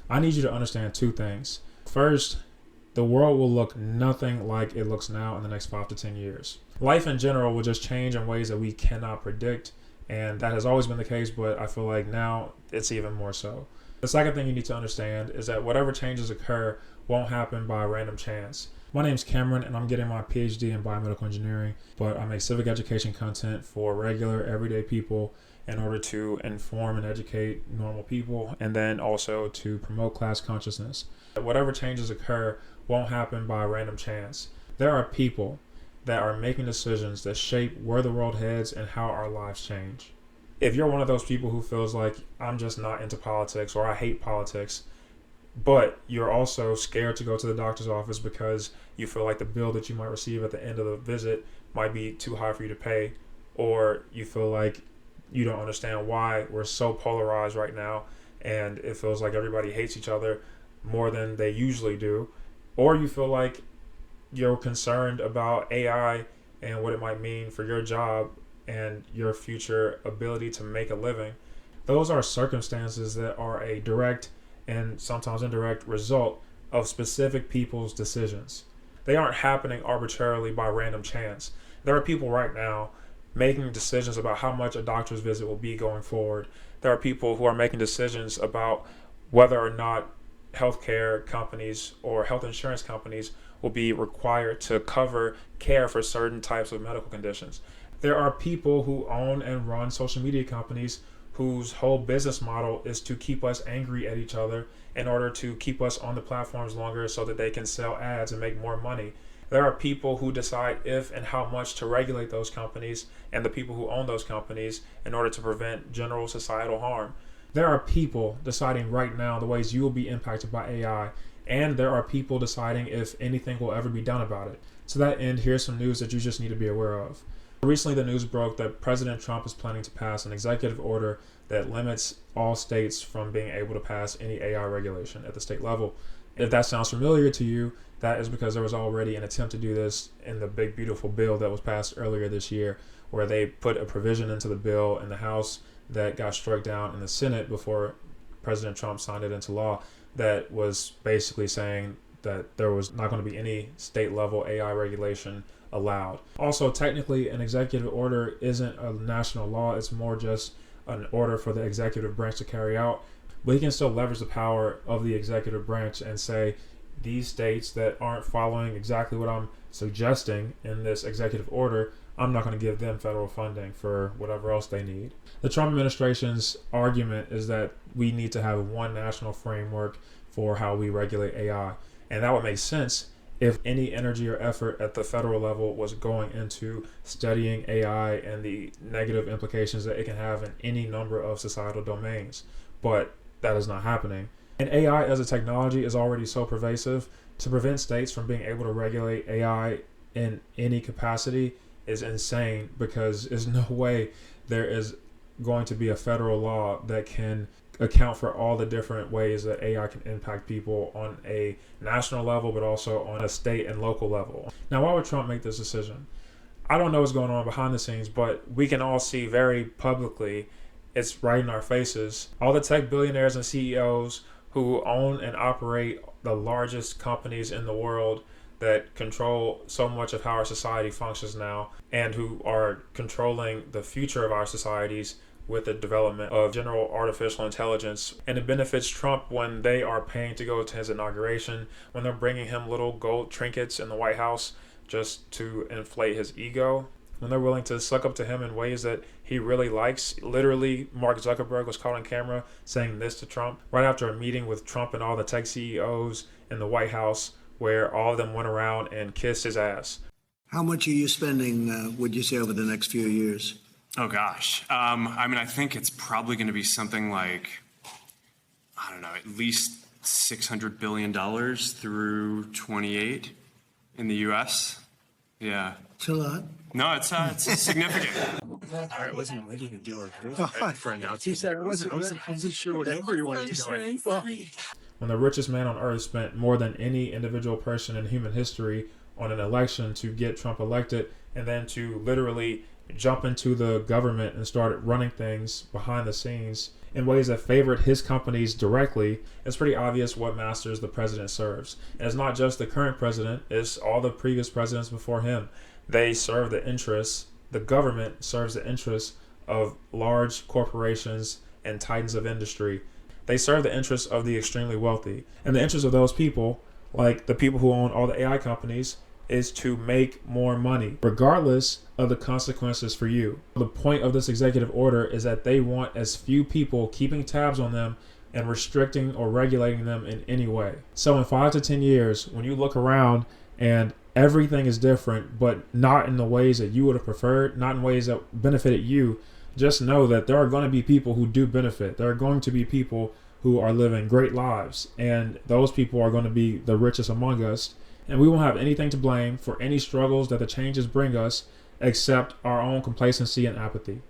I need you to understand two things. First, the world will look nothing like it looks now in the next 5 to 10 years. Life in general will just change in ways that we cannot predict, and that has always been the case, but I feel like now it's even more so. The second thing you need to understand is that whatever changes occur won't happen by random chance. My name's Cameron, and I'm getting my PhD in biomedical engineering, but I make civic education content for regular, everyday people in order to inform and educate normal people, and then also to promote class consciousness. Whatever changes occur won't happen by random chance. There are people that are making decisions that shape where the world heads and how our lives change. If you're one of those people who feels like I'm just not into politics or I hate politics, but you're also scared to go to the doctor's office because you feel like the bill that you might receive at the end of the visit might be too high for you to pay, or you feel like you don't understand why we're so polarized right now and it feels like everybody hates each other more than they usually do, or you feel like you're concerned about AI and what it might mean for your job and your future ability to make a living. Those are circumstances that are a direct and sometimes indirect result of specific people's decisions. They aren't happening arbitrarily by random chance. There are people right now making decisions about how much a doctor's visit will be going forward. There are people who are making decisions about whether or not healthcare companies or health insurance companies will be required to cover care for certain types of medical conditions. There are people who own and run social media companies whose whole business model is to keep us angry at each other in order to keep us on the platforms longer so that they can sell ads and make more money. There are people who decide if and how much to regulate those companies and the people who own those companies in order to prevent general societal harm. There are people deciding right now the ways you will be impacted by AI, and there are people deciding if anything will ever be done about it. To that end, here's some news that you just need to be aware of. Recently, the news broke that President Trump is planning to pass an executive order that limits all states from being able to pass any AI regulation at the state level. If that sounds familiar to you, that is because there was already an attempt to do this in the big, beautiful bill that was passed earlier this year, where they put a provision into the bill in the House that got struck down in the Senate before President Trump signed it into law, that was basically saying that there was not going to be any state level AI regulation allowed. Also, technically, an executive order isn't a national law. It's more just an order for the executive branch to carry out. But he can still leverage the power of the executive branch and say, these states that aren't following exactly what I'm suggesting in this executive order, I'm not going to give them federal funding for whatever else they need. The Trump administration's argument is that we need to have one national framework for how we regulate AI. And that would make sense if any energy or effort at the federal level was going into studying AI and the negative implications that it can have in any number of societal domains. But that is not happening. And AI as a technology is already so pervasive. To prevent states from being able to regulate AI in any capacity is insane, because there's no way there is going to be a federal law that can account for all the different ways that AI can impact people on a national level, but also on a state and local level. Now, why would Trump make this decision? I don't know what's going on behind the scenes, but we can all see very publicly, it's right in our faces, all the tech billionaires and CEOs who own and operate the largest companies in the world that control so much of how our society functions now, and who are controlling the future of our societies with the development of general artificial intelligence. And it benefits Trump when they are paying to go to his inauguration, when they're bringing him little gold trinkets in the White House just to inflate his ego, when they're willing to suck up to him in ways that he really likes. Literally, Mark Zuckerberg was caught on camera saying this to Trump right after a meeting with Trump and all the tech CEOs in the White House, where all of them went around and kissed his ass. How much are you spending, would you say, over the next few years? Oh, gosh. I think it's probably going to be something like, I don't know, at least $600 billion through 28 in the U.S. Yeah. It's a lot. No, it's significant. I wasn't ready to do it for announcement. He said I wasn't sure whatever you wanted to say. When the richest man on earth spent more than any individual person in human history on an election to get Trump elected, and then to literally jump into the government and start running things behind the scenes in ways that favored his companies directly, it's pretty obvious what masters the president serves. And it's not just the current president, it's all the previous presidents before him. They serve the interests, the government serves the interests of large corporations and titans of industry. They serve the interests of the extremely wealthy. And the interests of those people, like the people who own all the AI companies, is to make more money, regardless of the consequences for you. The point of this executive order is that they want as few people keeping tabs on them and restricting or regulating them in any way. So in 5 to 10 years, when you look around and everything is different, but not in the ways that you would have preferred, not in ways that benefited you, just know that there are going to be people who do benefit. There are going to be people who are living great lives, and those people are going to be the richest among us. And we won't have anything to blame for any struggles that the changes bring us except our own complacency and apathy.